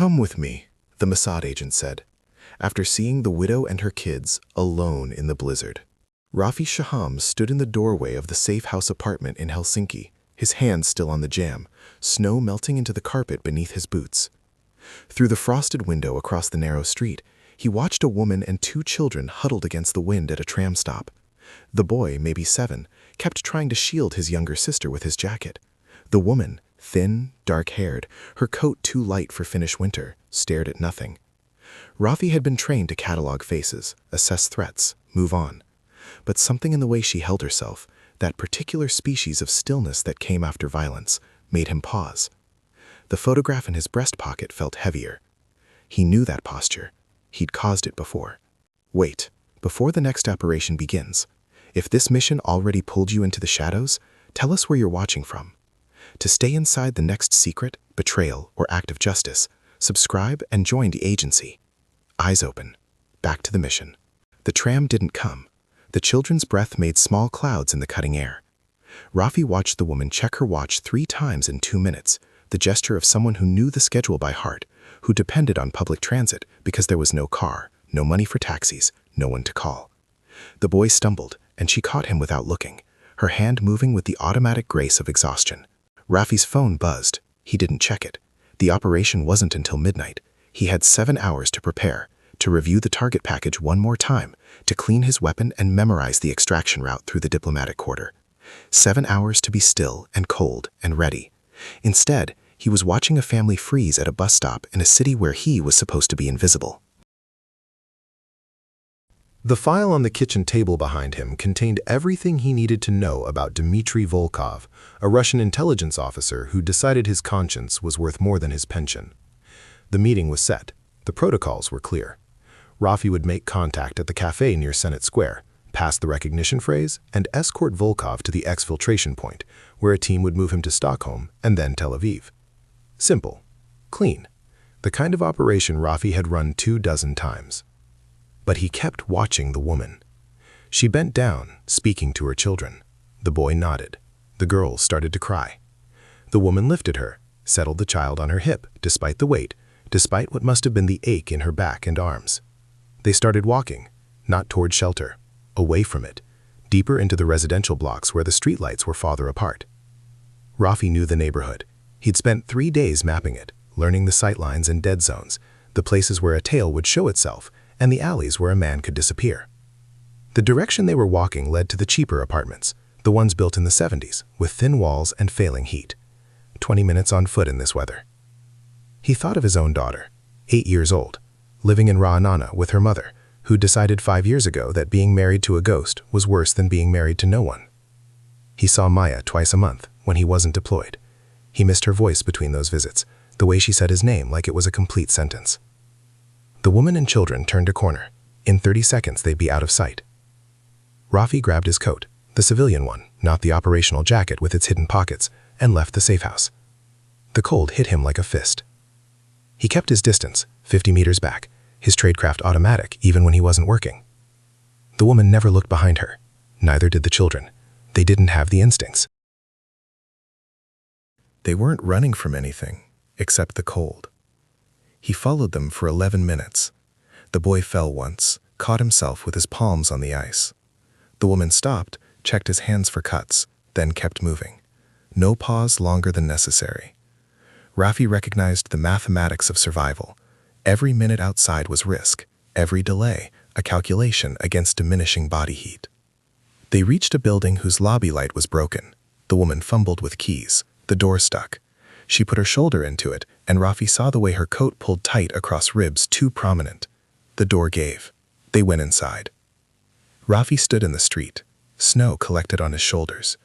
"Come with me," the Mossad agent said, after seeing the widow and her kids alone in the blizzard. Rafi Shaham stood in the doorway of the safe house apartment in Helsinki, his hands still on the jamb, snow melting into the carpet beneath his boots. Through the frosted window across the narrow street, he watched a woman and 2 children huddled against the wind at a tram stop. The boy, maybe 7, kept trying to shield his younger sister with his jacket. The woman, thin, dark-haired, her coat too light for Finnish winter, stared at nothing. Rafi had been trained to catalog faces, assess threats, move on. But something in the way she held herself, that particular species of stillness that came after violence, made him pause. The photograph in his breast pocket felt heavier. He knew that posture. He'd caused it before. Wait, before the next operation begins. If this mission already pulled you into the shadows, tell us where you're watching from. To stay inside the next secret, betrayal, or act of justice, subscribe and join the agency. Eyes open. Back to the mission. The tram didn't come. The children's breath made small clouds in the cutting air. Rafi watched the woman check her watch 3 times in 2 minutes, the gesture of someone who knew the schedule by heart, who depended on public transit because there was no car, no money for taxis, no one to call. The boy stumbled, and she caught him without looking, her hand moving with the automatic grace of exhaustion. Rafi's phone buzzed. He didn't check it. The operation wasn't until midnight. He had 7 hours to prepare, to review the target package one more time, to clean his weapon and memorize the extraction route through the diplomatic quarter. 7 hours to be still and cold and ready. Instead, he was watching a family freeze at a bus stop in a city where he was supposed to be invisible. The file on the kitchen table behind him contained everything he needed to know about Dmitry Volkov, a Russian intelligence officer who decided his conscience was worth more than his pension. The meeting was set. The protocols were clear. Rafi would make contact at the cafe near Senate Square, pass the recognition phrase, and escort Volkov to the exfiltration point, where a team would move him to Stockholm and then Tel Aviv. Simple. Clean. The kind of operation Rafi had run 24 times. But he kept watching the woman. She bent down, speaking to her children. The boy nodded. The girls started to cry. The woman lifted her, settled the child on her hip, despite the weight, despite what must have been the ache in her back and arms. They started walking, not toward shelter, away from it, deeper into the residential blocks where the streetlights were farther apart. Rafi knew the neighborhood. He'd spent 3 days mapping it, learning the sightlines and dead zones, the places where a tail would show itself, and the alleys where a man could disappear. The direction they were walking led to the cheaper apartments, the ones built in the 70s, with thin walls and failing heat. 20 minutes on foot in this weather. He thought of his own daughter, 8 years old, living in Ra'anana with her mother, who decided 5 years ago that being married to a ghost was worse than being married to no one. He saw Maya twice a month when he wasn't deployed. He missed her voice between those visits, the way she said his name like it was a complete sentence. The woman and children turned a corner. In 30 seconds, they'd be out of sight. Rafi grabbed his coat, the civilian one, not the operational jacket with its hidden pockets, and left the safe house. The cold hit him like a fist. He kept his distance, 50 meters back, his tradecraft automatic even when he wasn't working. The woman never looked behind her. Neither did the children. They didn't have the instincts. They weren't running from anything, except the cold. He followed them for 11 minutes. The boy fell once, caught himself with his palms on the ice. The woman stopped, checked his hands for cuts, then kept moving. No pause longer than necessary. Rafi recognized the mathematics of survival. Every minute outside was risk, every delay, a calculation against diminishing body heat. They reached a building whose lobby light was broken. The woman fumbled with keys. The door stuck. She put her shoulder into it, and Rafi saw the way her coat pulled tight across ribs too prominent. The door gave. They went inside. Rafi stood in the street. Snow collected on his shoulders.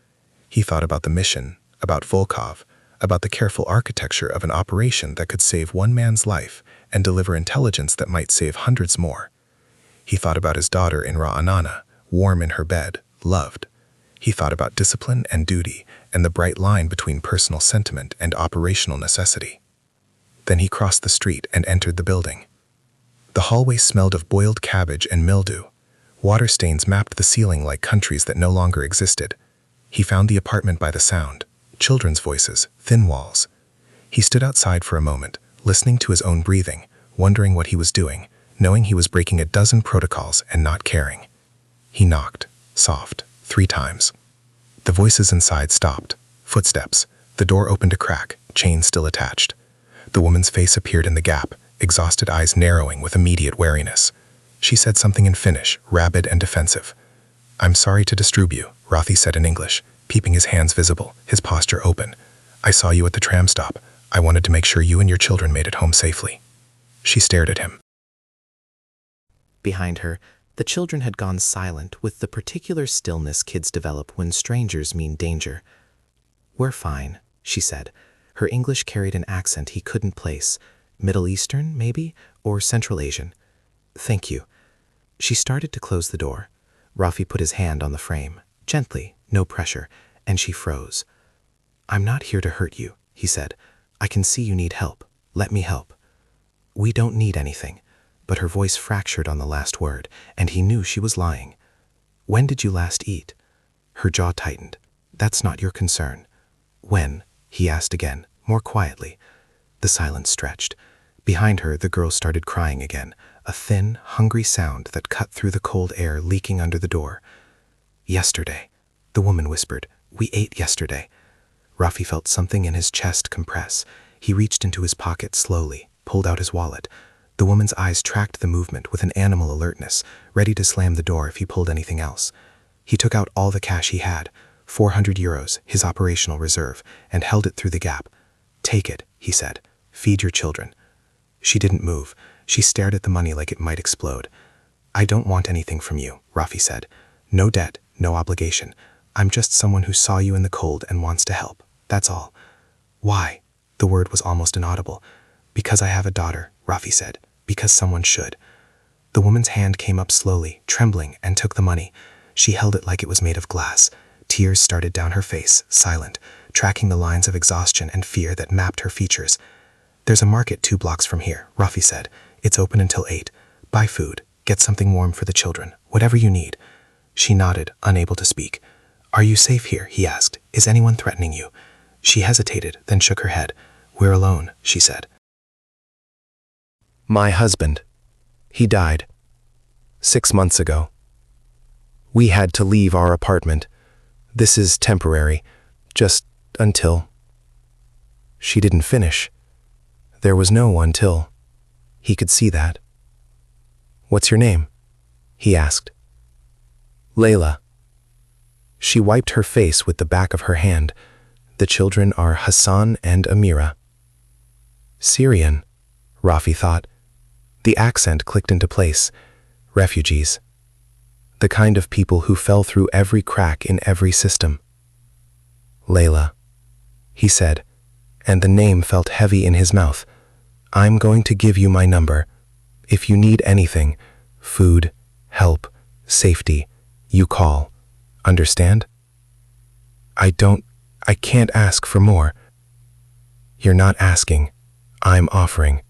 He thought about the mission, about Volkov, about the careful architecture of an operation that could save one man's life and deliver intelligence that might save hundreds more. He thought about his daughter in Ra'anana, warm in her bed, loved. He thought about discipline and duty and the bright line between personal sentiment and operational necessity. Then he crossed the street and entered the building. The hallway smelled of boiled cabbage and mildew. Water stains mapped the ceiling like countries that no longer existed. He found the apartment by the sound, children's voices, thin walls. He stood outside for a moment, listening to his own breathing, wondering what he was doing, knowing he was breaking a dozen protocols and not caring. He knocked, soft, 3 times. The voices inside stopped. Footsteps. The door opened a crack, chain still attached. The woman's face appeared in the gap, exhausted eyes narrowing with immediate wariness. She said something in Finnish, rabid and defensive. "I'm sorry to disturb you," Rafi said in English, keeping his hands visible, his posture open. "I saw you at the tram stop. I wanted to make sure you and your children made it home safely." She stared at him. Behind her, the children had gone silent with the particular stillness kids develop when strangers mean danger. "We're fine," she said. Her English carried an accent he couldn't place. Middle Eastern, maybe? Or Central Asian? "Thank you." She started to close the door. Rafi put his hand on the frame, gently, no pressure, and she froze. "I'm not here to hurt you," he said. "I can see you need help. Let me help." "We don't need anything." But her voice fractured on the last word, and he knew she was lying. "When did you last eat?" Her jaw tightened. "That's not your concern." "When?" he asked again, more quietly. The silence stretched. Behind her, the girl started crying again, a thin, hungry sound that cut through the cold air leaking under the door. "Yesterday," the woman whispered. "We ate yesterday." Rafi felt something in his chest compress. He reached into his pocket slowly, pulled out his wallet. The woman's eyes tracked the movement with an animal alertness, ready to slam the door if he pulled anything else. He took out all the cash he had, 400 euros, his operational reserve, and held it through the gap. "Take it," he said. "Feed your children." She didn't move. She stared at the money like it might explode. "I don't want anything from you," Rafi said. "No debt, no obligation. I'm just someone who saw you in the cold and wants to help. That's all." "Why?" The word was almost inaudible. "Because I have a daughter," Rafi said. "Because someone should." The woman's hand came up slowly, trembling, and took the money. She held it like it was made of glass. Tears started down her face, silent, tracking the lines of exhaustion and fear that mapped her features. "There's a market 2 blocks from here," Rafi said. "It's open until 8. Buy food, get something warm for the children, whatever you need." She nodded, unable to speak. "Are you safe here?" he asked. "Is anyone threatening you?" She hesitated, then shook her head. "We're alone," she said. "My husband. He died. 6 months ago. We had to leave our apartment. This is temporary, just until." She didn't finish. There was no until. He could see that. "What's your name?" he asked. "Layla." She wiped her face with the back of her hand. "The children are Hassan and Amira." Syrian, Rafi thought. The accent clicked into place. Refugees. The kind of people who fell through every crack in every system. "Layla," he said, and the name felt heavy in his mouth. "I'm going to give you my number. If you need anything, food, help, safety, you call. Understand? I can't ask for more." "You're not asking. I'm offering."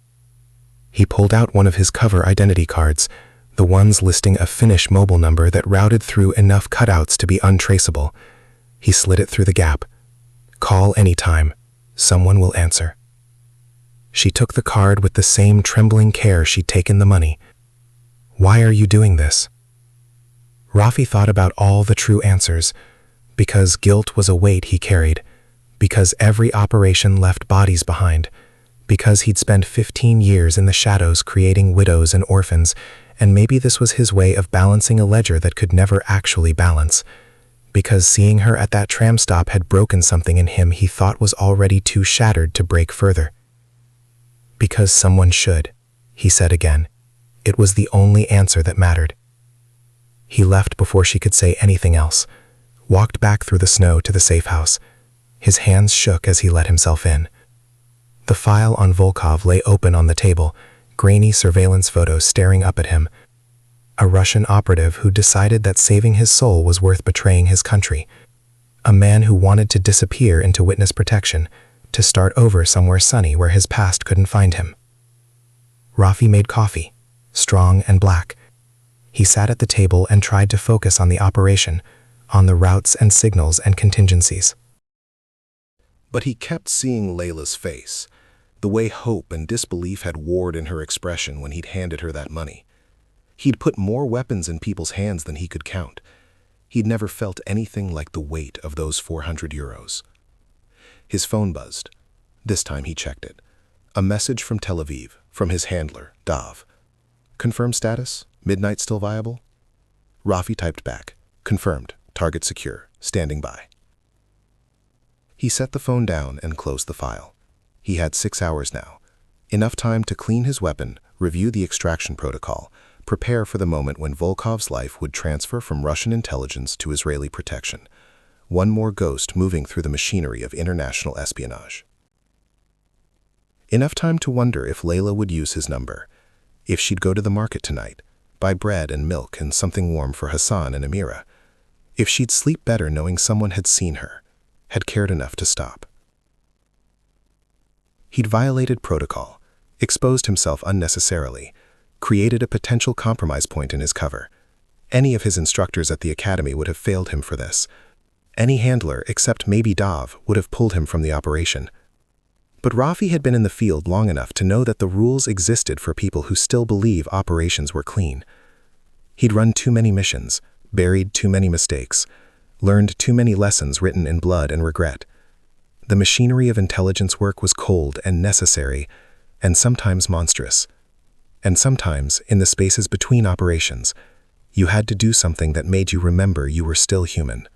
He pulled out one of his cover identity cards, the ones listing a Finnish mobile number that routed through enough cutouts to be untraceable. He slid it through the gap. "Call anytime. Someone will answer." She took the card with the same trembling care she'd taken the money. "Why are you doing this?" Rafi thought about all the true answers. Because guilt was a weight he carried. Because every operation left bodies behind. Because he'd spent 15 years in the shadows creating widows and orphans, and maybe this was his way of balancing a ledger that could never actually balance. Because seeing her at that tram stop had broken something in him he thought was already too shattered to break further. "Because someone should," he said again. It was the only answer that mattered. He left before she could say anything else, walked back through the snow to the safe house. His hands shook as he let himself in. The file on Volkov lay open on the table, grainy surveillance photos staring up at him. A Russian operative who decided that saving his soul was worth betraying his country. A man who wanted to disappear into witness protection, to start over somewhere sunny where his past couldn't find him. Rafi made coffee, strong and black. He sat at the table and tried to focus on the operation, on the routes and signals and contingencies. But he kept seeing Layla's face, The way hope and disbelief had warred in her expression when he'd handed her that money. He'd put more weapons in people's hands than he could count. He'd never felt anything like the weight of those 400 euros. His phone buzzed. This time he checked it. A message from Tel Aviv, from his handler, Dav. Confirm status? Midnight still viable? Rafi typed back. Confirmed. Target secure. Standing by. He set the phone down and closed the file. He had 6 hours now. Enough time to clean his weapon, review the extraction protocol, prepare for the moment when Volkov's life would transfer from Russian intelligence to Israeli protection. One more ghost moving through the machinery of international espionage. Enough time to wonder if Layla would use his number, if she'd go to the market tonight, buy bread and milk and something warm for Hassan and Amira, if she'd sleep better knowing someone had seen her, had cared enough to stop. He'd violated protocol, exposed himself unnecessarily, created a potential compromise point in his cover. Any of his instructors at the academy would have failed him for this. Any handler, except maybe Dav, would have pulled him from the operation. But Rafi had been in the field long enough to know that the rules existed for people who still believe operations were clean. He'd run too many missions, buried too many mistakes, learned too many lessons written in blood and regret. The machinery of intelligence work was cold and necessary, and sometimes monstrous. And sometimes, in the spaces between operations, you had to do something that made you remember you were still human.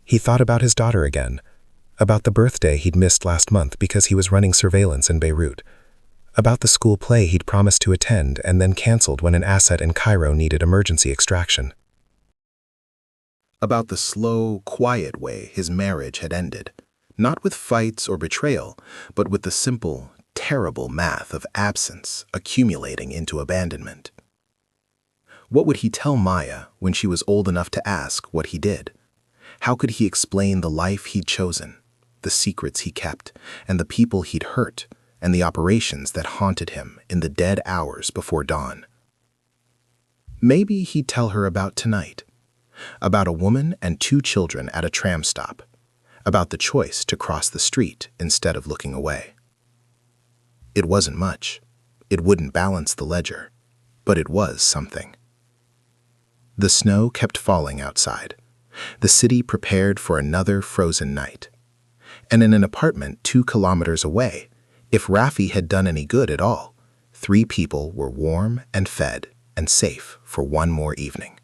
He thought about his daughter again, about the birthday he'd missed last month because he was running surveillance in Beirut, about the school play he'd promised to attend and then canceled when an asset in Cairo needed emergency extraction. About the slow, quiet way his marriage had ended, not with fights or betrayal, but with the simple, terrible math of absence accumulating into abandonment. What would he tell Maya when she was old enough to ask what he did? How could he explain the life he'd chosen, the secrets he kept, and the people he'd hurt, and the operations that haunted him in the dead hours before dawn? Maybe he'd tell her about tonight, about a woman and 2 children at a tram stop, about the choice to cross the street instead of looking away. It wasn't much. It wouldn't balance the ledger, but it was something. The snow kept falling outside. The city prepared for another frozen night. And in an apartment 2 kilometers away, if Rafi had done any good at all, 3 people were warm and fed and safe for one more evening.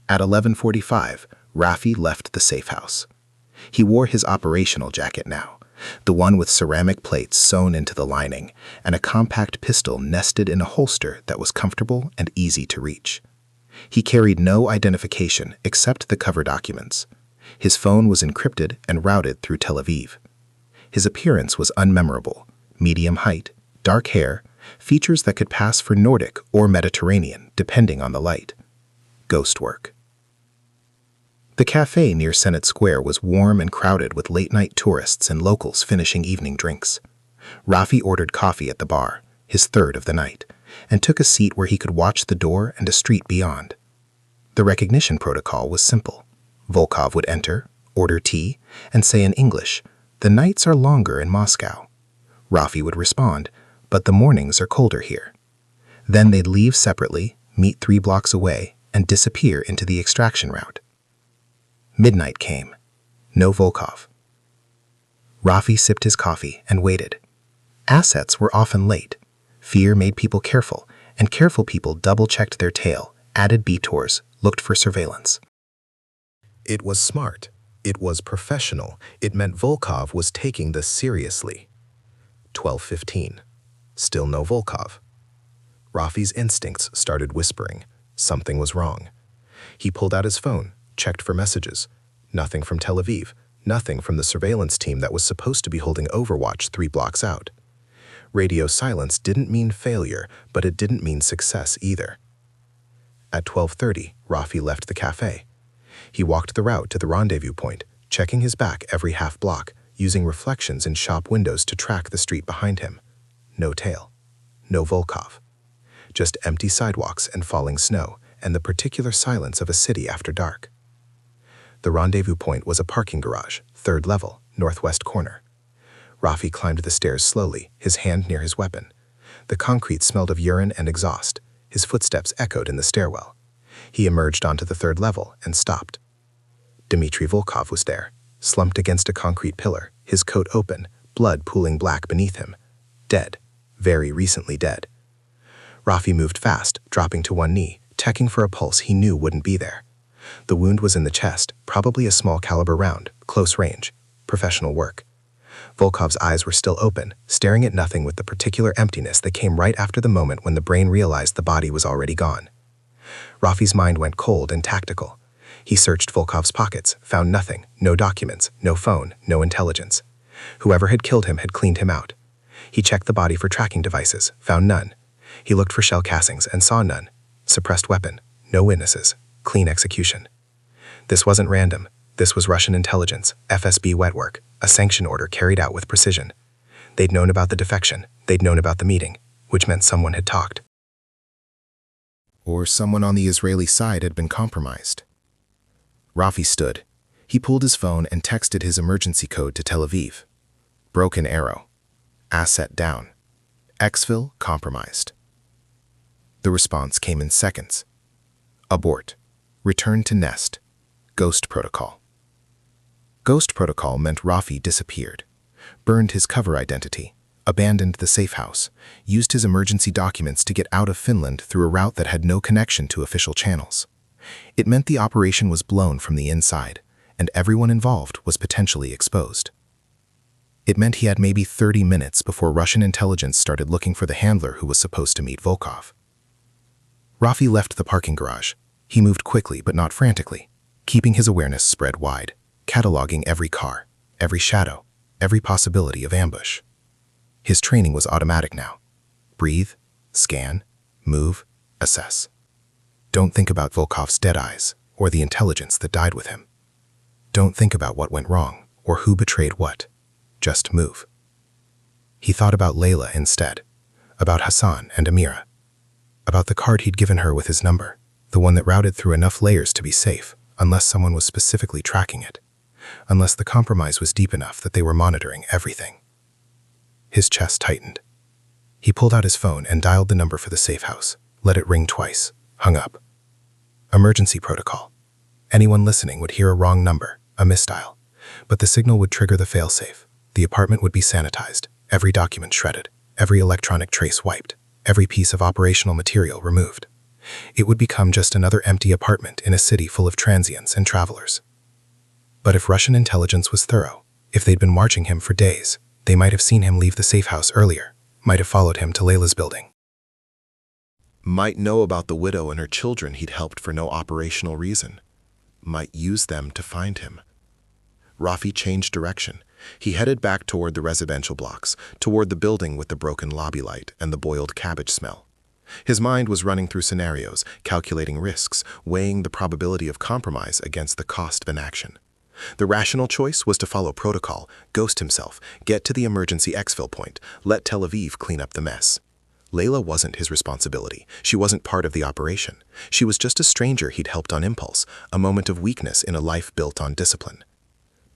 At 11:45, Rafi left the safe house. He wore his operational jacket now, the one with ceramic plates sewn into the lining, and a compact pistol nested in a holster that was comfortable and easy to reach. He carried no identification except the cover documents. His phone was encrypted and routed through Tel Aviv. His appearance was unmemorable, medium height, dark hair, features that could pass for Nordic or Mediterranean depending on the light. Ghost work. The cafe near Senate Square was warm and crowded with late-night tourists and locals finishing evening drinks. Rafi ordered coffee at the bar, his third of the night, and took a seat where he could watch the door and a street beyond. The recognition protocol was simple. Volkov would enter, order tea, and say in English, "The nights are longer in Moscow." Rafi would respond, "But the mornings are colder here." Then they'd leave separately, meet 3 blocks away, and disappear into the extraction route. Midnight came. No Volkov. Rafi sipped his coffee and waited. Assets were often late. Fear made people careful, and careful people double-checked their tail, added detours, looked for surveillance. It was smart. It was professional. It meant Volkov was taking this seriously. 12:15. Still no Volkov. Rafi's instincts started whispering. Something was wrong. He pulled out his phone, checked for messages. Nothing from Tel Aviv, nothing from the surveillance team that was supposed to be holding overwatch 3 blocks out. Radio silence didn't mean failure, but it didn't mean success either. At 12:30, Rafi left the cafe. He walked the route to the rendezvous point, checking his back every half block, using reflections in shop windows to track the street behind him. No tail. No Volkov. Just empty sidewalks and falling snow, and the particular silence of a city after dark. The rendezvous point was a parking garage, 3rd level, northwest corner. Rafi climbed the stairs slowly, his hand near his weapon. The concrete smelled of urine and exhaust. His footsteps echoed in the stairwell. He emerged onto the third level and stopped. Dmitry Volkov was there, slumped against a concrete pillar, his coat open, blood pooling black beneath him. Dead. Very recently dead. Rafi moved fast, dropping to one knee, checking for a pulse he knew wouldn't be there. The wound was in the chest, probably a small caliber round, close range. Professional work. Volkov's eyes were still open, staring at nothing with the particular emptiness that came right after the moment when the brain realized the body was already gone. Rafi's mind went cold and tactical. He searched Volkov's pockets, found nothing, no documents, no phone, no intelligence. Whoever had killed him had cleaned him out. He checked the body for tracking devices, found none. He looked for shell casings and saw none. Suppressed weapon, no witnesses, clean execution. This wasn't random. This was Russian intelligence, FSB wet work, a sanction order carried out with precision. They'd known about the defection, they'd known about the meeting, which meant someone had talked. Or someone on the Israeli side had been compromised. Rafi stood. He pulled his phone and texted his emergency code to Tel Aviv. Broken arrow. Asset down. Exfil compromised. The response came in seconds. Abort. Return to nest. Ghost protocol. Ghost protocol meant Rafi disappeared, burned his cover identity, abandoned the safe house, used his emergency documents to get out of Finland through a route that had no connection to official channels. It meant the operation was blown from the inside, and everyone involved was potentially exposed. It meant he had maybe 30 minutes before Russian intelligence started looking for the handler who was supposed to meet Volkov. Rafi left the parking garage. He moved quickly but not frantically, keeping his awareness spread wide, cataloging every car, every shadow, every possibility of ambush. His training was automatic now. Breathe, scan, move, assess. Don't think about Volkov's dead eyes or the intelligence that died with him. Don't think about what went wrong or who betrayed what. Just move. He thought about Layla instead, about Hassan and Amira, about the card he'd given her with his number, the one that routed through enough layers to be safe, unless someone was specifically tracking it, unless the compromise was deep enough that they were monitoring everything. His chest tightened. He pulled out his phone and dialed the number for the safe house, let it ring twice, hung up. Emergency protocol. Anyone listening would hear a wrong number, a misdial, but the signal would trigger the failsafe. The apartment would be sanitized, every document shredded, every electronic trace wiped, every piece of operational material removed. It would become just another empty apartment in a city full of transients and travelers. But if Russian intelligence was thorough, if they'd been watching him for days, they might have seen him leave the safe house earlier, might have followed him to Layla's building. Might know about the widow and her children he'd helped for no operational reason. Might use them to find him. Rafi changed direction. He headed back toward the residential blocks, toward the building with the broken lobby light and the boiled cabbage smell. His mind was running through scenarios, calculating risks, weighing the probability of compromise against the cost of inaction. The rational choice was to follow protocol, ghost himself, get to the emergency exfil point, let Tel Aviv clean up the mess. Layla wasn't his responsibility. She wasn't part of the operation. She was just a stranger he'd helped on impulse, a moment of weakness in a life built on discipline.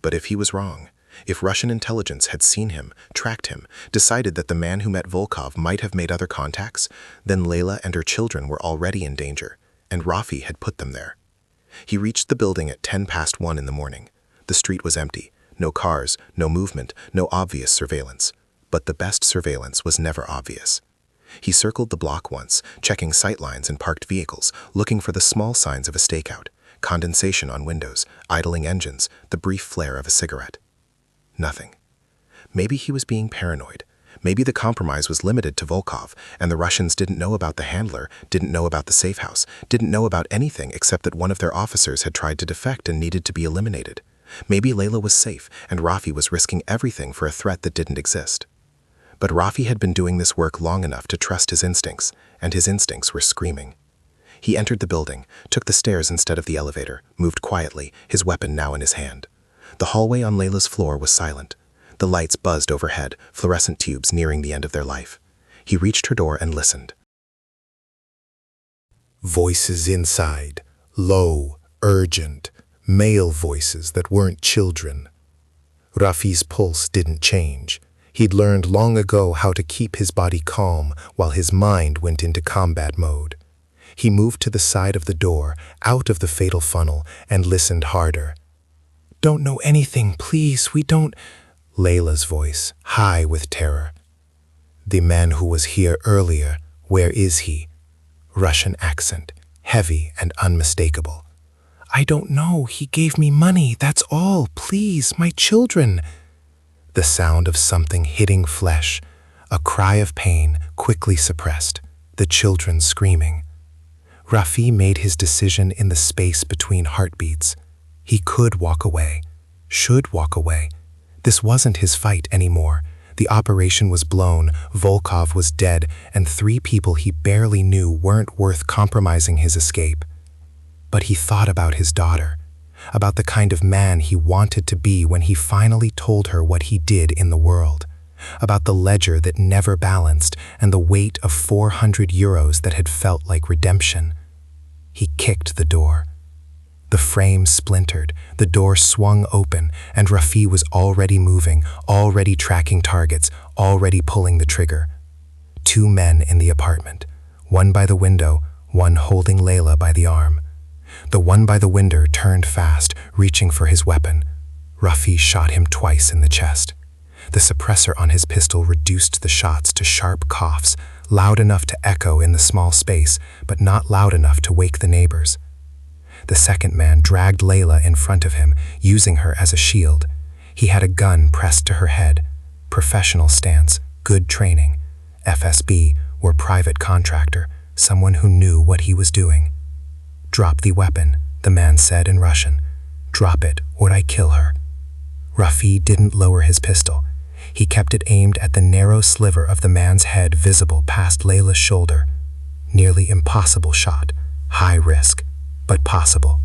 But if he was wrong, if Russian intelligence had seen him, tracked him, decided that the man who met Volkov might have made other contacts, then Layla and her children were already in danger, and Rafi had put them there. He reached the building at 1:10 in the morning. The street was empty. No cars, no movement, no obvious surveillance. But the best surveillance was never obvious. He circled the block once, checking sightlines and parked vehicles, looking for the small signs of a stakeout, condensation on windows, idling engines, the brief flare of a cigarette. Nothing. Maybe he was being paranoid. Maybe the compromise was limited to Volkov, and the Russians didn't know about the handler, didn't know about the safe house, didn't know about anything except that one of their officers had tried to defect and needed to be eliminated. Maybe Layla was safe, and Rafi was risking everything for a threat that didn't exist. But Rafi had been doing this work long enough to trust his instincts, and his instincts were screaming. He entered the building, took the stairs instead of the elevator, moved quietly, his weapon now in his hand. The hallway on Layla's floor was silent. The lights buzzed overhead, fluorescent tubes nearing the end of their life. He reached her door and listened. Voices inside, low, urgent, male voices that weren't children. Rafi's pulse didn't change. He'd learned long ago how to keep his body calm while his mind went into combat mode. He moved to the side of the door, out of the fatal funnel, and listened harder. "Don't know anything, please, we don't—" Layla's voice, high with terror. "The man who was here earlier, where is he?" Russian accent, heavy and unmistakable. "I don't know, he gave me money, that's all, please, my children." The sound of something hitting flesh, a cry of pain quickly suppressed, the children screaming. Rafi made his decision in the space between heartbeats. He could walk away, should walk away. This wasn't his fight anymore. The operation was blown, Volkov was dead, and 3 people he barely knew weren't worth compromising his escape. But he thought about his daughter, about the kind of man he wanted to be when he finally told her what he did in the world, about the ledger that never balanced and the weight of 400 euros that had felt like redemption. He kicked the door. The frame splintered, the door swung open, and Rafi was already moving, already tracking targets, already pulling the trigger. 2 men in the apartment, one by the window, one holding Layla by the arm. The one by the window turned fast, reaching for his weapon. Rafi shot him twice in the chest. The suppressor on his pistol reduced the shots to sharp coughs, loud enough to echo in the small space, but not loud enough to wake the neighbors. The second man dragged Layla in front of him, using her as a shield. He had a gun pressed to her head. Professional stance, good training. FSB, or private contractor, someone who knew what he was doing. "Drop the weapon," the man said in Russian. "Drop it, or I kill her." Rafi didn't lower his pistol. He kept it aimed at the narrow sliver of the man's head visible past Layla's shoulder. Nearly impossible shot, high risk, but possible.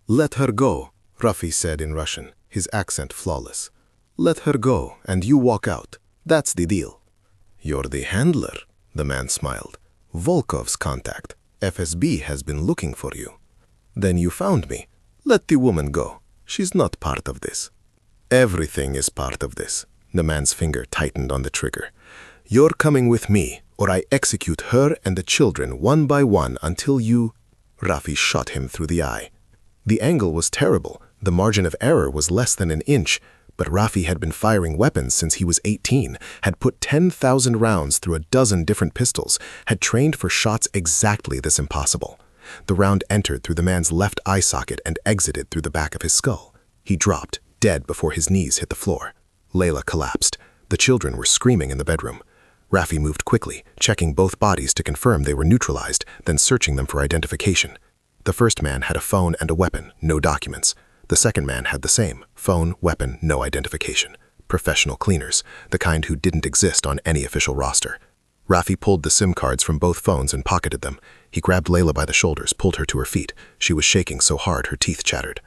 "Let her go," Rafi said in Russian, his accent flawless. "Let her go, and you walk out. That's the deal." "You're the handler," the man smiled. "Volkov's contact. FSB has been looking for you." "Then you found me. Let the woman go. She's not part of this." "Everything is part of this." The man's finger tightened on the trigger. "You're coming with me, or I execute her and the children one by one until you—" Rafi shot him through the eye. The angle was terrible. The margin of error was less than an inch, but Rafi had been firing weapons since he was 18, had put 10,000 rounds through a dozen different pistols, had trained for shots exactly this impossible. The round entered through the man's left eye socket and exited through the back of his skull. He dropped, dead before his knees hit the floor. Layla collapsed. The children were screaming in the bedroom. Rafi moved quickly, checking both bodies to confirm they were neutralized, then searching them for identification. The first man had a phone and a weapon, no documents. The second man had the same, phone, weapon, no identification. Professional cleaners, the kind who didn't exist on any official roster. Rafi pulled the SIM cards from both phones and pocketed them. He grabbed Layla by the shoulders, pulled her to her feet. She was shaking so hard her teeth chattered.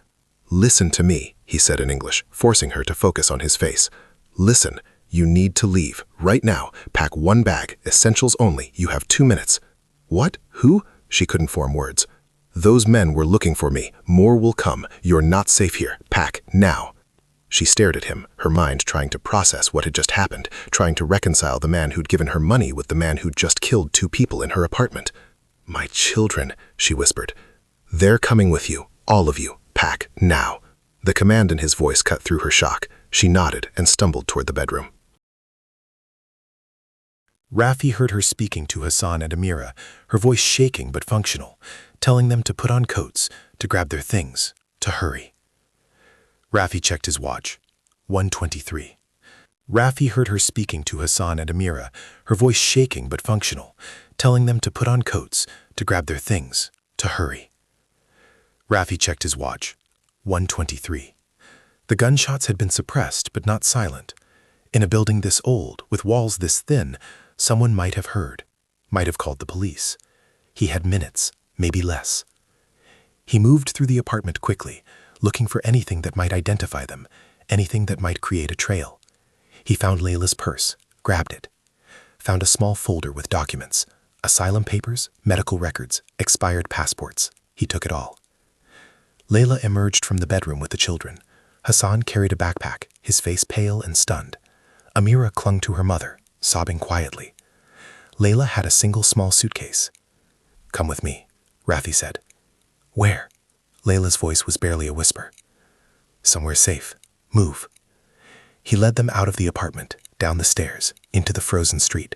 "Listen to me," he said in English, forcing her to focus on his face. "Listen, you need to leave, right now. Pack 1 bag, essentials only. You have 2 minutes." "What? Who?" She couldn't form words. "Those men were looking for me. More will come. You're not safe here. Pack, now." She stared at him, her mind trying to process what had just happened, trying to reconcile the man who'd given her money with the man who'd just killed 2 people in her apartment. "My children," she whispered. "They're coming with you, all of you. Pack, now." The command in his voice cut through her shock. She nodded and stumbled toward the bedroom. Rafi heard her speaking to Hassan and Amira, her voice shaking but functional, telling them to put on coats, to grab their things, to hurry. Rafi checked his watch. 1:23. Rafi heard her speaking to Hassan and Amira, her voice shaking but functional, telling them to put on coats, to grab their things, to hurry. Rafi checked his watch. 1:23. The gunshots had been suppressed but not silent. In a building this old, with walls this thin, someone might have heard, might have called the police. He had minutes, maybe less. He moved through the apartment quickly, looking for anything that might identify them, anything that might create a trail. He found Layla's purse, grabbed it. Found a small folder with documents, asylum papers, medical records, expired passports. He took it all. Layla emerged from the bedroom with the children. Hassan carried a backpack, his face pale and stunned. Amira clung to her mother, sobbing quietly. Layla had a single small suitcase. "Come with me," Rafi said. "Where?" Layla's voice was barely a whisper. "Somewhere safe. Move." He led them out of the apartment, down the stairs, into the frozen street.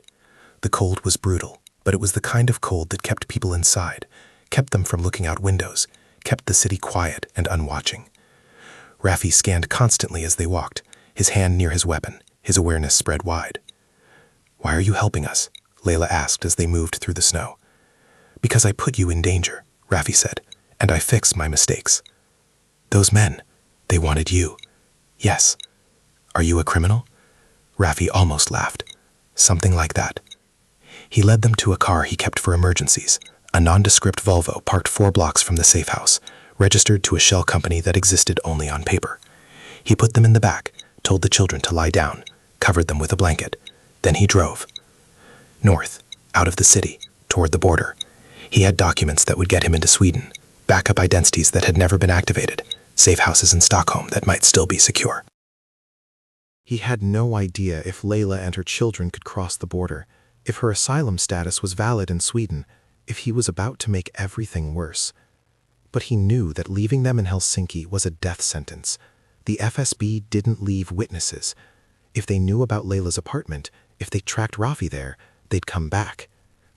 The cold was brutal, but it was the kind of cold that kept people inside, kept them from looking out windows, kept the city quiet and unwatching. Rafi scanned constantly as they walked, his hand near his weapon, his awareness spread wide. "Why are you helping us?" Layla asked as they moved through the snow. "Because I put you in danger," Rafi said, "and I fix my mistakes." "Those men, they wanted you." "Yes." "Are you a criminal?" Rafi almost laughed. "Something like that." He led them to a car he kept for emergencies, a nondescript Volvo parked 4 blocks from the safe house, registered to a shell company that existed only on paper. He put them in the back, told the children to lie down, covered them with a blanket. Then he drove. North, out of the city, toward the border. He had documents that would get him into Sweden, backup identities that had never been activated, safe houses in Stockholm that might still be secure. He had no idea if Layla and her children could cross the border, if her asylum status was valid in Sweden, if he was about to make everything worse. But he knew that leaving them in Helsinki was a death sentence. The FSB didn't leave witnesses. If they knew about Layla's apartment, if they tracked Rafi there, they'd come back.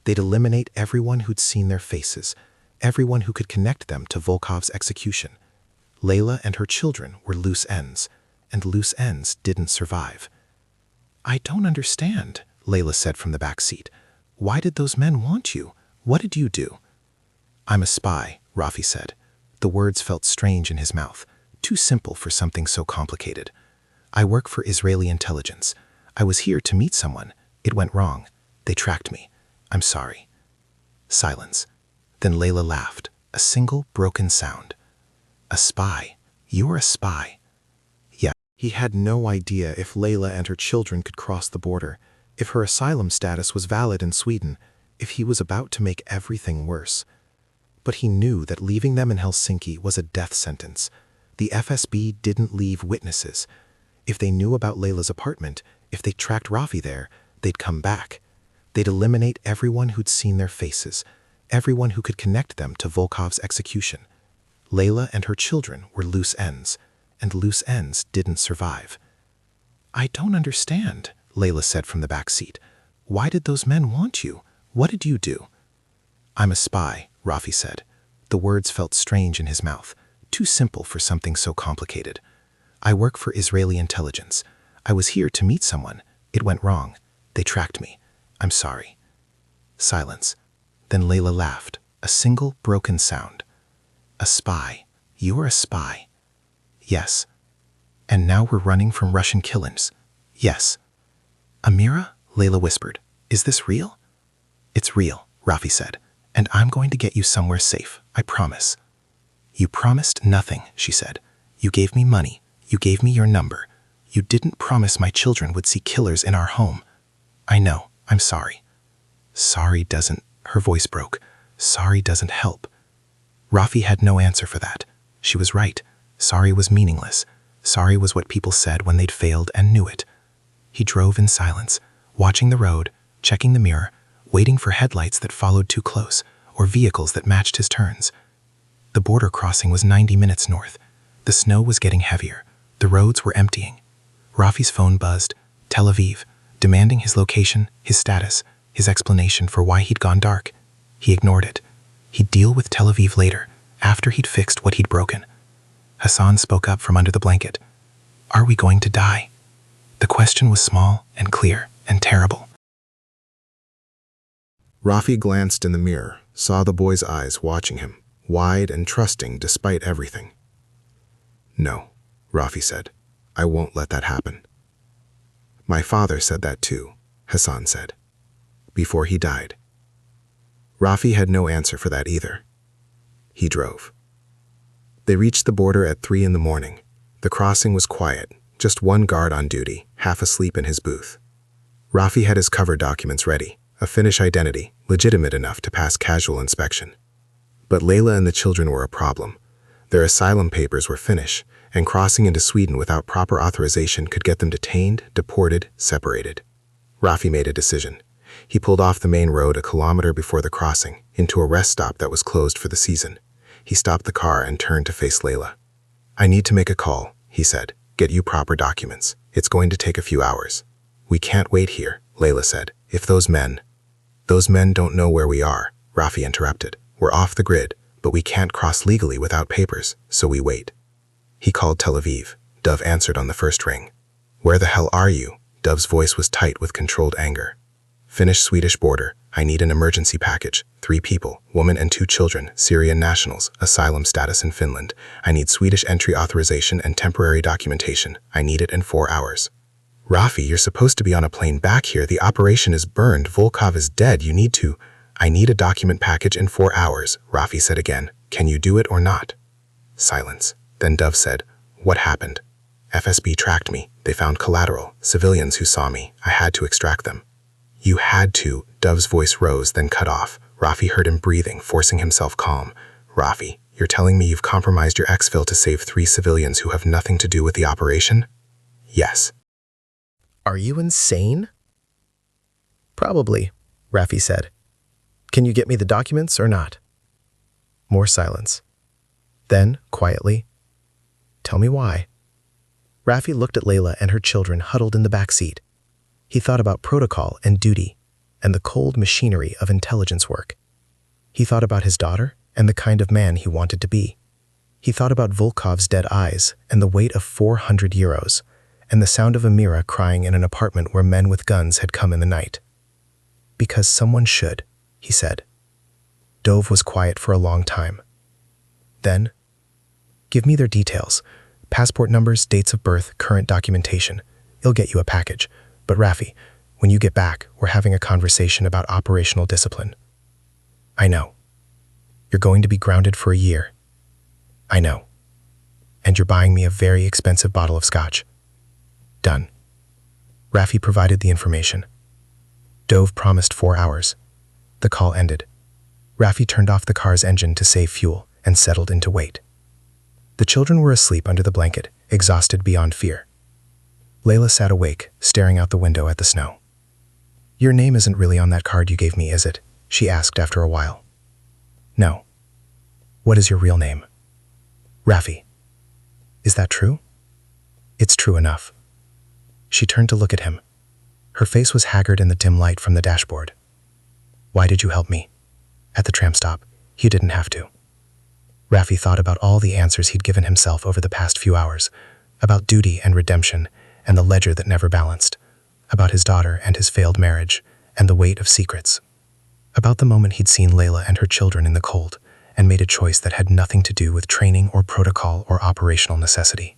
They'd eliminate everyone who'd seen their faces, everyone who could connect them to Volkov's execution. Layla and her children were loose ends, and loose ends didn't survive. "I don't understand," Layla said from the back seat. "Why did those men want you? What did you do?" "I'm a spy," Rafi said. The words felt strange in his mouth, too simple for something so complicated. "I work for Israeli intelligence. I was here to meet someone. It went wrong. They tracked me. I'm sorry." Silence. Then Layla laughed, a single broken sound. "A spy? You're a spy?" Yeah. He had no idea if Layla and her children could cross the border, if her asylum status was valid in Sweden, if he was about to make everything worse. But he knew that leaving them in Helsinki was a death sentence. The FSB didn't leave witnesses. If they knew about Layla's apartment, if they tracked Rafi there, they'd come back. They'd eliminate everyone who'd seen their faces, everyone who could connect them to Volkov's execution. Layla and her children were loose ends, and loose ends didn't survive. "I don't understand," Layla said from the back seat. "Why did those men want you? What did you do?" "I'm a spy," Rafi said. The words felt strange in his mouth, too simple for something so complicated. "I work for Israeli intelligence. I was here to meet someone. It went wrong. They tracked me. I'm sorry." Silence. Then Layla laughed, a single broken sound. "A spy? You're a spy?" "Yes." "And now we're running from Russian killers?" "Yes." "Amira?" Layla whispered. "Is this real?" "It's real," Rafi said. "And I'm going to get you somewhere safe, I promise." "You promised nothing," she said. "You gave me money. You gave me your number. You didn't promise my children would see killers in our home." "I know. I'm sorry." "Sorry doesn't," her voice broke. "Sorry doesn't help." Rafi had no answer for that. She was right. Sorry was meaningless. Sorry was what people said when they'd failed and knew it. He drove in silence, watching the road, checking the mirror, waiting for headlights that followed too close, or vehicles that matched his turns. The border crossing was 90 minutes north. The snow was getting heavier. The roads were emptying. Rafi's phone buzzed. Tel Aviv, demanding his location, his status, his explanation for why he'd gone dark. He ignored it. He'd deal with Tel Aviv later, after he'd fixed what he'd broken. Hassan spoke up from under the blanket. "Are we going to die?" The question was small and clear and terrible. Rafi glanced in the mirror, saw the boy's eyes watching him, wide and trusting despite everything. "No," Rafi said. "I won't let that happen." "My father said that too," Hassan said. "Before he died." Rafi had no answer for that either. He drove. They reached the border at 3 in the morning. The crossing was quiet, just one guard on duty, half asleep in his booth. Rafi had his cover documents ready, a Finnish identity, legitimate enough to pass casual inspection. But Layla and the children were a problem. Their asylum papers were finished, and crossing into Sweden without proper authorization could get them detained, deported, separated. Rafi made a decision. He pulled off the main road a kilometer before the crossing, into a rest stop that was closed for the season. He stopped the car and turned to face Layla. "I need to make a call," he said. "Get you proper documents. It's going to take a few hours." "We can't wait here," Layla said. "If those men—" "Those men don't know where we are," Rafi interrupted. "We're off the grid, but we can't cross legally without papers, so we wait." He called Tel Aviv. Dove answered on the first ring. "Where the hell are you?" Dove's voice was tight with controlled anger. "Finnish-Swedish border. I need an emergency package. 3 people, woman and 2 children, Syrian nationals, asylum status in Finland. I need Swedish entry authorization and temporary documentation. I need it in 4 hours. "Rafi, you're supposed to be on a plane back here. The operation is burned. Volkov is dead. You need to—" "I need a document package in 4 hours, Rafi said again. "Can you do it or not?" Silence. Then Dove said, "What happened?" "FSB tracked me. They found collateral, civilians who saw me. I had to extract them." "You had to," Dove's voice rose, then cut off. Rafi heard him breathing, forcing himself calm. "Rafi, you're telling me you've compromised your exfil to save 3 civilians who have nothing to do with the operation?" "Yes." Are you insane? Probably, Rafi said. Can you get me the documents or not? More silence. Then, quietly, tell me why. Rafi looked at Layla and her children huddled in the back seat. He thought about protocol and duty and the cold machinery of intelligence work. He thought about his daughter and the kind of man he wanted to be. He thought about Volkov's dead eyes and the weight of 400 euros and the sound of Amira crying in an apartment where men with guns had come in the night. Because someone should, he said. Dove was quiet for a long time. Then, give me their details. Passport numbers, dates of birth, current documentation. It'll get you a package. But Rafi, when you get back, we're having a conversation about operational discipline. I know. You're going to be grounded for a year. I know. And you're buying me a very expensive bottle of scotch. Done. Rafi provided the information. Dove promised 4 hours. The call ended. Rafi turned off the car's engine to save fuel and settled into wait. The children were asleep under the blanket, exhausted beyond fear. Layla sat awake, staring out the window at the snow. Your name isn't really on that card you gave me, is it? She asked after a while. No. What is your real name? Rafi. Is that true? It's true enough. She turned to look at him. Her face was haggard in the dim light from the dashboard. Why did you help me? At the tram stop, you didn't have to. Rafi thought about all the answers he'd given himself over the past few hours, about duty and redemption and the ledger that never balanced, about his daughter and his failed marriage and the weight of secrets, about the moment he'd seen Layla and her children in the cold and made a choice that had nothing to do with training or protocol or operational necessity.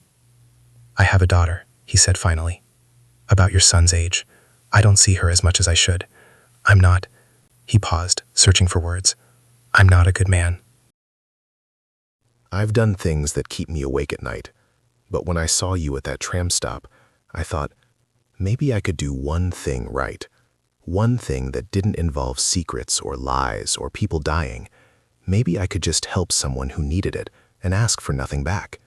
I have a daughter, he said finally. About your son's age. I don't see her as much as I should. I'm not. He paused, searching for words. I'm not a good man. I've done things that keep me awake at night, but when I saw you at that tram stop, I thought, maybe I could do one thing right. One thing that didn't involve secrets or lies or people dying. Maybe I could just help someone who needed it and ask for nothing back.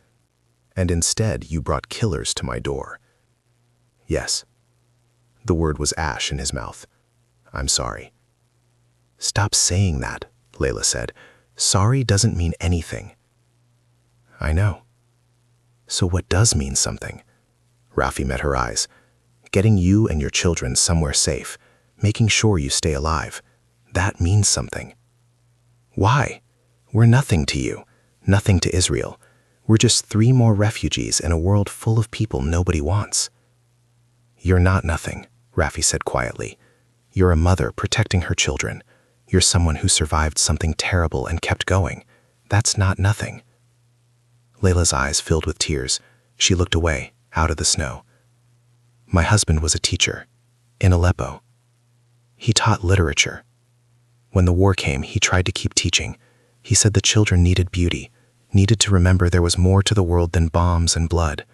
And instead, you brought killers to my door. Yes. The word was ash in his mouth. I'm sorry. Stop saying that, Layla said. Sorry doesn't mean anything. I know. So what does mean something? Rafi met her eyes. Getting you and your children somewhere safe, making sure you stay alive, that means something. Why? We're nothing to you, nothing to Israel. We're just 3 more refugees in a world full of people nobody wants. You're not nothing, Rafi said quietly. You're a mother protecting her children. You're someone who survived something terrible and kept going. That's not nothing. Layla's eyes filled with tears. She looked away, out of the snow. My husband was a teacher, in Aleppo. He taught literature. When the war came, he tried to keep teaching. He said the children needed beauty, needed to remember there was more to the world than bombs and blood.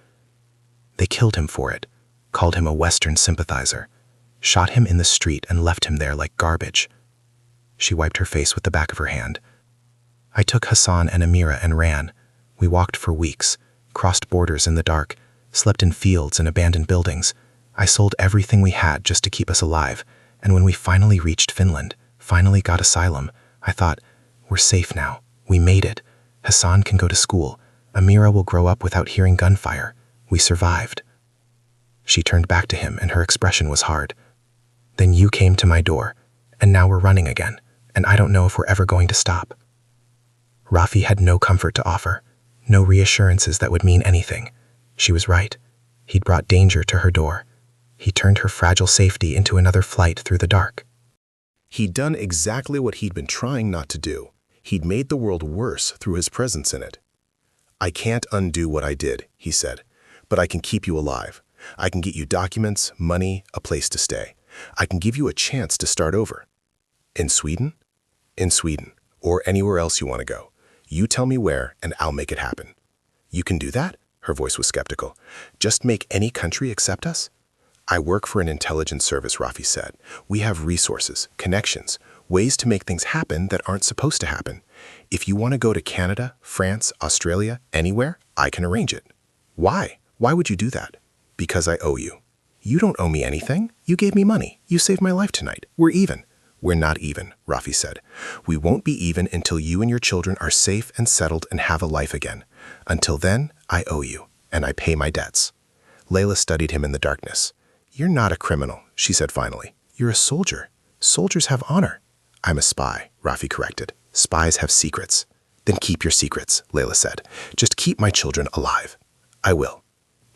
They killed him for it, called him a Western sympathizer, shot him in the street and left him there like garbage. She wiped her face with the back of her hand. I took Hassan and Amira and ran. We walked for weeks, crossed borders in the dark, slept in fields and abandoned buildings. I sold everything we had just to keep us alive, and when we finally reached Finland, finally got asylum, I thought, we're safe now. We made it. Hassan can go to school. Amira will grow up without hearing gunfire. We survived. She turned back to him, and her expression was hard. Then you came to my door, and now we're running again, and I don't know if we're ever going to stop. Rafi had no comfort to offer, no reassurances that would mean anything. She was right. He'd brought danger to her door. He turned her fragile safety into another flight through the dark. He'd done exactly what he'd been trying not to do. He'd made the world worse through his presence in it. I can't undo what I did, he said, but I can keep you alive. I can get you documents, money, a place to stay. I can give you a chance to start over. In Sweden? In Sweden, or anywhere else you want to go. You tell me where, and I'll make it happen. You can do that? Her voice was skeptical. Just make any country accept us? I work for an intelligence service, Rafi said. We have resources, connections, ways to make things happen that aren't supposed to happen. If you want to go to Canada, France, Australia, anywhere, I can arrange it. Why? Why would you do that? Because I owe you. You don't owe me anything. You gave me money. You saved my life tonight. We're even. We're not even, Rafi said. We won't be even until you and your children are safe and settled and have a life again. Until then, I owe you, and I pay my debts. Layla studied him in the darkness. You're not a criminal, she said finally. You're a soldier. Soldiers have honor. I'm a spy, Rafi corrected. Spies have secrets. Then keep your secrets, Layla said. Just keep my children alive. I will.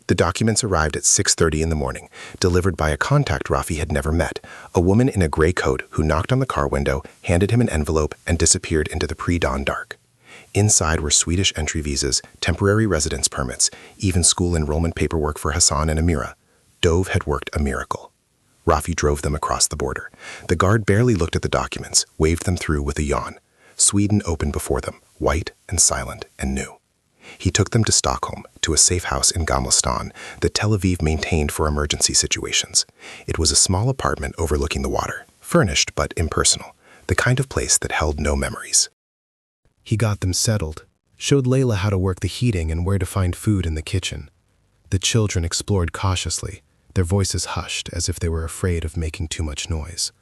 The documents arrived at 6:30 in the morning, delivered by a contact Rafi had never met, a woman in a gray coat who knocked on the car window, handed him an envelope, and disappeared into the pre-dawn dark. Inside were Swedish entry visas, temporary residence permits, even school enrollment paperwork for Hassan and Amira. Dove had worked a miracle. Rafi drove them across the border. The guard barely looked at the documents, waved them through with a yawn. Sweden opened before them, white and silent and new. He took them to Stockholm, to a safe house in Gamla stan that Tel Aviv maintained for emergency situations. It was a small apartment overlooking the water, furnished but impersonal, the kind of place that held no memories. He got them settled, showed Layla how to work the heating and where to find food in the kitchen. The children explored cautiously, their voices hushed as if they were afraid of making too much noise.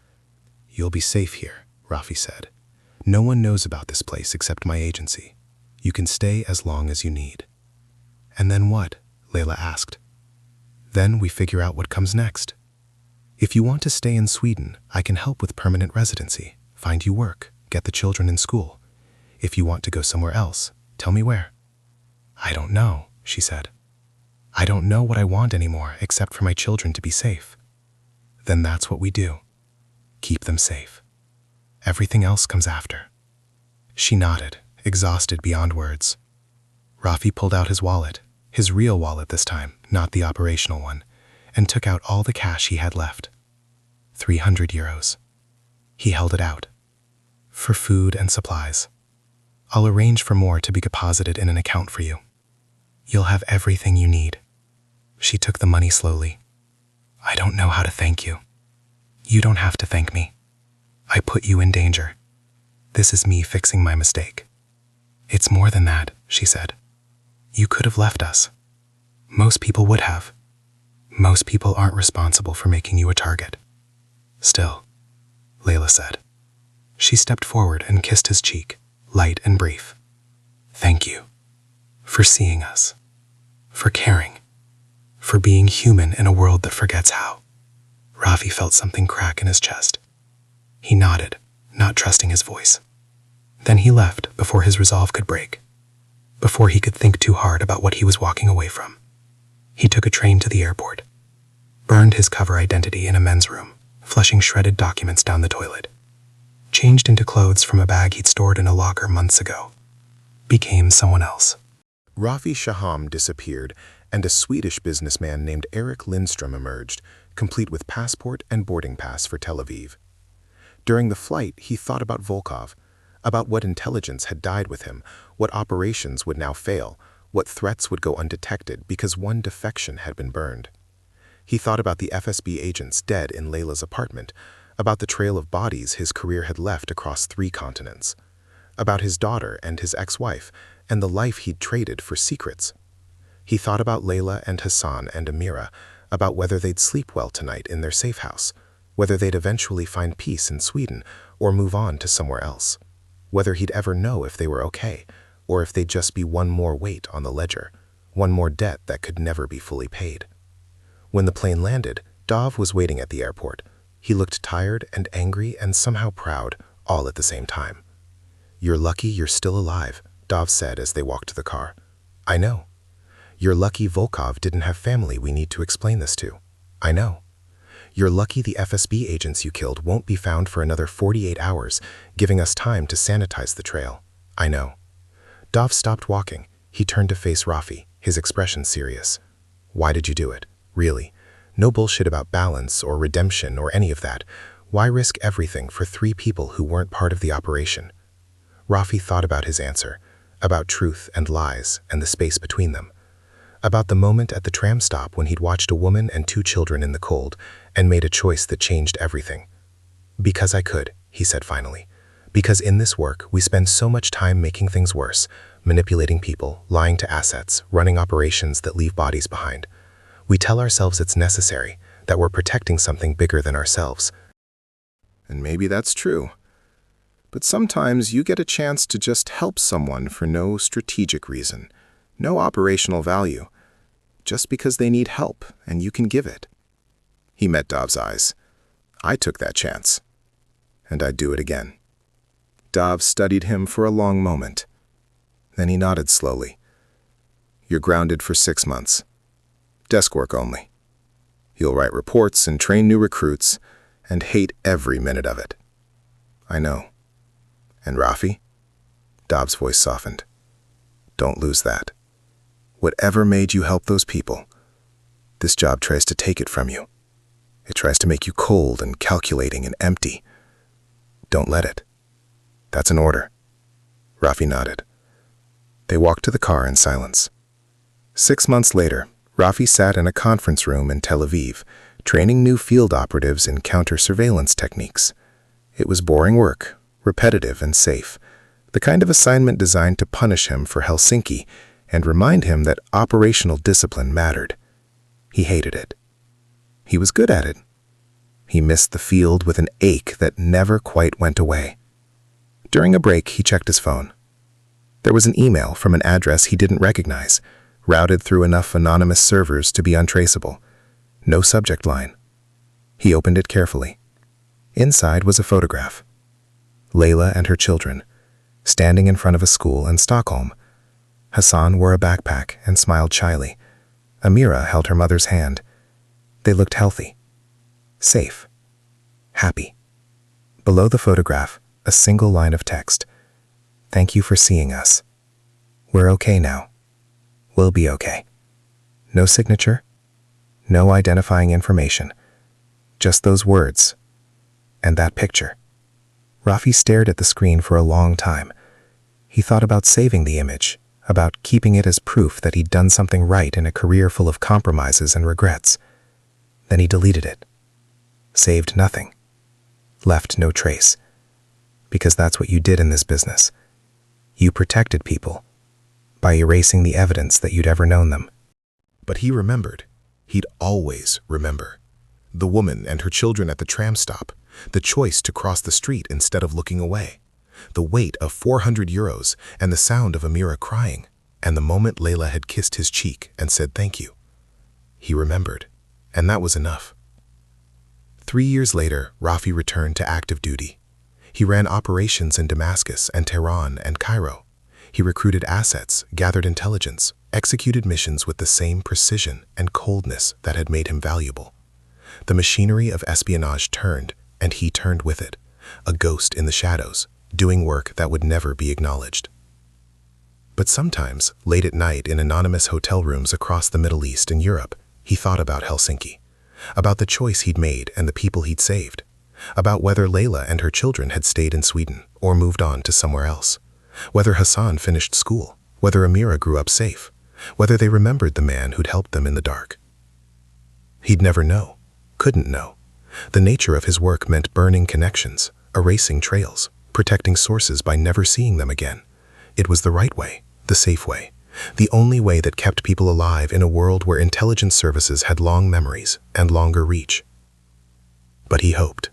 You'll be safe here, Rafi said. No one knows about this place except my agency. You can stay as long as you need. And then what? Layla asked. Then we figure out what comes next. If you want to stay in Sweden, I can help with permanent residency, find you work, get the children in school. If you want to go somewhere else, tell me where. I don't know, she said. I don't know what I want anymore except for my children to be safe. Then that's what we do. Keep them safe. Everything else comes after. She nodded, exhausted beyond words. Rafi pulled out his wallet, his real wallet this time, not the operational one, and took out all the cash he had left. 300 euros. He held it out. For food and supplies. I'll arrange for more to be deposited in an account for you. You'll have everything you need. She took the money slowly. I don't know how to thank you. You don't have to thank me. I put you in danger. This is me fixing my mistake. It's more than that, she said. You could have left us. Most people would have. Most people aren't responsible for making you a target. Still, Layla said. She stepped forward and kissed his cheek, light and brief. Thank you. For seeing us. For caring. For being human in a world that forgets how. Rafi felt something crack in his chest. He nodded, not trusting his voice. Then he left before his resolve could break, before he could think too hard about what he was walking away from. He took a train to the airport, burned his cover identity in a men's room, flushing shredded documents down the toilet, changed into clothes from a bag he'd stored in a locker months ago, became someone else. Rafi Shaham disappeared, and a Swedish businessman named Eric Lindstrom emerged, complete with passport and boarding pass for Tel Aviv. During the flight, he thought about Volkov, about what intelligence had died with him, what operations would now fail, what threats would go undetected because one defection had been burned. He thought about the FSB agents dead in Layla's apartment, about the trail of bodies his career had left across 3 continents. about his daughter and his ex-wife, and the life he'd traded for secrets. He thought about Layla and Hassan and Amira, about whether they'd sleep well tonight in their safe house, whether they'd eventually find peace in Sweden or move on to somewhere else, whether he'd ever know if they were okay, or if they'd just be one more weight on the ledger, one more debt that could never be fully paid. When the plane landed, Dov was waiting at the airport. He looked tired and angry and somehow proud, all at the same time. "You're lucky you're still alive," Dov said as they walked to the car. "I know. You're lucky Volkov didn't have family we need to explain this to. I know. You're lucky the FSB agents you killed won't be found for another 48 hours, giving us time to sanitize the trail. I know." Dov stopped walking. He turned to face Rafi, his expression serious. "Why did you do it? Really? No bullshit about balance or redemption or any of that. Why risk everything for 3 people who weren't part of the operation?" Rafi thought about his answer, about truth and lies and the space between them, about the moment at the tram stop when he'd watched a woman and 2 children in the cold and made a choice that changed everything. "Because I could," he said finally. "Because in this work, we spend so much time making things worse, manipulating people, lying to assets, running operations that leave bodies behind. We tell ourselves it's necessary, that we're protecting something bigger than ourselves." And maybe that's true. But sometimes you get a chance to just help someone for no strategic reason, no operational value, just because they need help and you can give it. He met Dov's eyes. "I took that chance. And I'd do it again." Dov studied him for a long moment. Then he nodded slowly. "You're grounded for 6 months. Desk work only. You'll write reports and train new recruits and hate every minute of it." "I know. And Rafi?" Dov's voice softened. "Don't lose that. Whatever made you help those people, this job tries to take it from you. It tries to make you cold and calculating and empty. Don't let it. That's an order." Rafi nodded. They walked to the car in silence. 6 months later, Rafi sat in a conference room in Tel Aviv, training new field operatives in counter-surveillance techniques. It was boring work, repetitive and safe, the kind of assignment designed to punish him for Helsinki and remind him that operational discipline mattered. He hated it. He was good at it. He missed the field with an ache that never quite went away. During a break, he checked his phone. There was an email from an address he didn't recognize, routed through enough anonymous servers to be untraceable. No subject line. He opened it carefully. Inside was a photograph. Layla and her children, standing in front of a school in Stockholm. Hassan wore a backpack and smiled shyly. Amira held her mother's hand. They looked healthy, safe, happy. Below the photograph, a single line of text. "Thank you for seeing us. We're okay now. We'll be okay." No signature, no identifying information. Just those words and that picture. Rafi stared at the screen for a long time. He thought about saving the image, about keeping it as proof that he'd done something right in a career full of compromises and regrets. Then he deleted it. Saved nothing. Left no trace. Because that's what you did in this business. You protected people by erasing the evidence that you'd ever known them. But he remembered. He'd always remember. The woman and her children at the tram stop, the choice to cross the street instead of looking away, the weight of 400 euros and the sound of Amira crying, and the moment Layla had kissed his cheek and said thank you. He remembered, and that was enough. 3 years later, Rafi returned to active duty. He ran operations in Damascus and Tehran and Cairo. He recruited assets, gathered intelligence, executed missions with the same precision and coldness that had made him valuable. The machinery of espionage turned, and he turned with it, a ghost in the shadows, doing work that would never be acknowledged. But sometimes, late at night in anonymous hotel rooms across the Middle East and Europe, he thought about Helsinki, about the choice he'd made and the people he'd saved, about whether Layla and her children had stayed in Sweden or moved on to somewhere else, whether Hassan finished school, whether Amira grew up safe, whether they remembered the man who'd helped them in the dark. He'd never know, couldn't know. The nature of his work meant burning connections, erasing trails, protecting sources by never seeing them again. It was the right way, the safe way, the only way that kept people alive in a world where intelligence services had long memories and longer reach. But he hoped.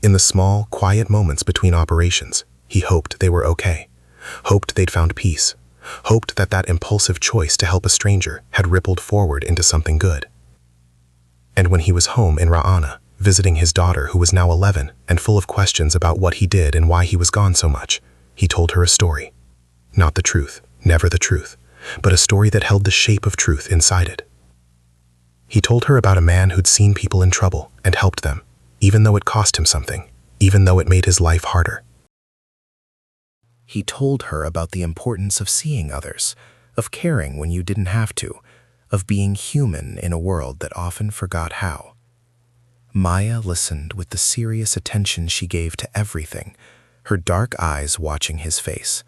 In the small, quiet moments between operations, he hoped they were okay, hoped they'd found peace, hoped that that impulsive choice to help a stranger had rippled forward into something good. And when he was home in Ra'ana, visiting his daughter who was now 11 and full of questions about what he did and why he was gone so much, he told her a story. Not the truth, never the truth, but a story that held the shape of truth inside it. He told her about a man who'd seen people in trouble and helped them, even though it cost him something, even though it made his life harder. He told her about the importance of seeing others, of caring when you didn't have to, of being human in a world that often forgot how. Maya listened with the serious attention she gave to everything, her dark eyes watching his face.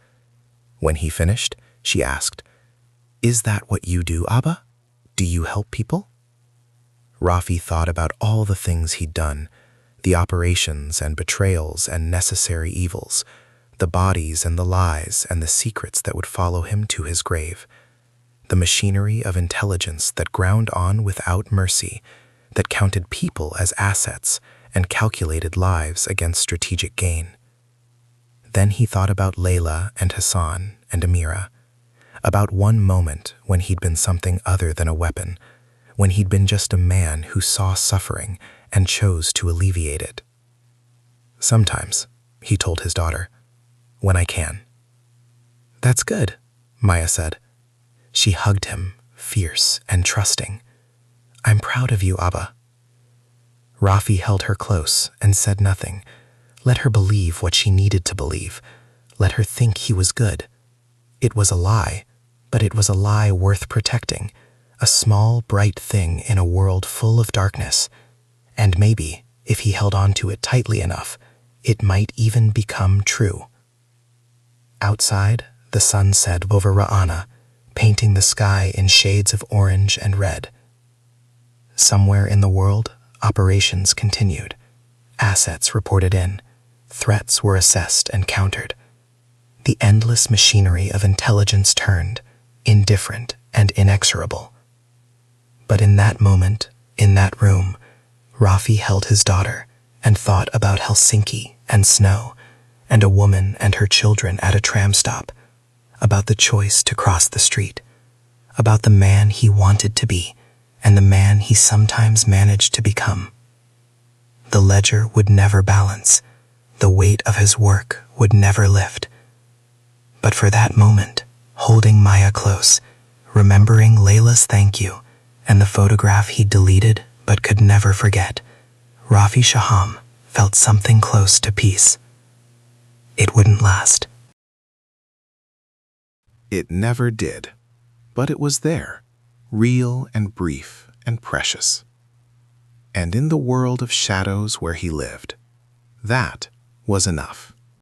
When he finished, she asked, "Is that what you do, Abba? Do you help people?" Rafi thought about all the things he'd done, the operations and betrayals and necessary evils, the bodies and the lies and the secrets that would follow him to his grave. The machinery of intelligence that ground on without mercy, that counted people as assets and calculated lives against strategic gain. Then he thought about Layla and Hassan and Amira, about one moment when he'd been something other than a weapon, when he'd been just a man who saw suffering and chose to alleviate it. "Sometimes," he told his daughter, "when I can." "That's good," Maya said. She hugged him, fierce and trusting. "I'm proud of you, Abba." Rafi held her close and said nothing. Let her believe what she needed to believe. Let her think he was good. It was a lie, but it was a lie worth protecting, a small, bright thing in a world full of darkness. And maybe, if he held on to it tightly enough, it might even become true. Outside, the sun set over Ra'ana, painting the sky in shades of orange and red. Somewhere in the world, operations continued. Assets reported in. Threats were assessed and countered. The endless machinery of intelligence turned, indifferent and inexorable. But in that moment, in that room, Rafi held his daughter and thought about Helsinki and snow, and a woman and her children at a tram stop, about the choice to cross the street, about the man he wanted to be and the man he sometimes managed to become. The ledger would never balance, the weight of his work would never lift. But for that moment, holding Maya close, remembering Layla's thank you and the photograph he deleted but could never forget, Rafi Shaham felt something close to peace. It wouldn't last. It never did, but it was there, real and brief and precious. And in the world of shadows where he lived, that was enough.